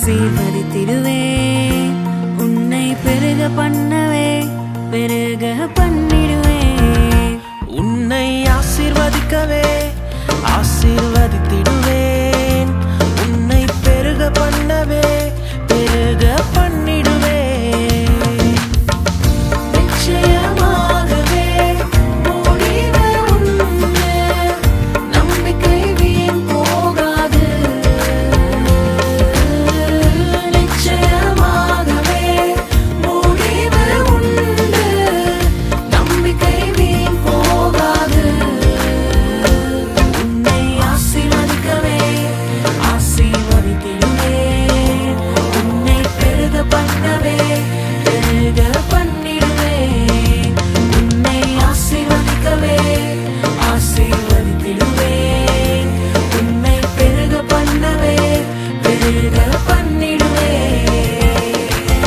ஆசீர்வதித்திடுவேன். உன்னை பெருக பண்ணவே பெருக பண்ணிடுவேன். உன்னை ஆசீர்வதிக்கவே ஆசீர்வதித்திடுவேன். உன்னை பெருக பண்ணவே பெருக பண்ணிடுவேன். நிச்சயமாகவே முடிவு உண்டு, நம்பிக்கை வீண் போகாது. நிச்சயமாகவே முடிவு உண்டு, நம்பிக்கை வீண் போகாது. உன்னை ஆசீர்வதிக்கவே ஆசீர்வதித்திடுவேன். உன்னை பெருக பண்ணவே பெருக பண்ணிடுவேன். உன்னை ஆசீர்வதிக்கவே ஆசீர்வதித்திடுவேன். உன்னை பெருக பண்ணவே பெருக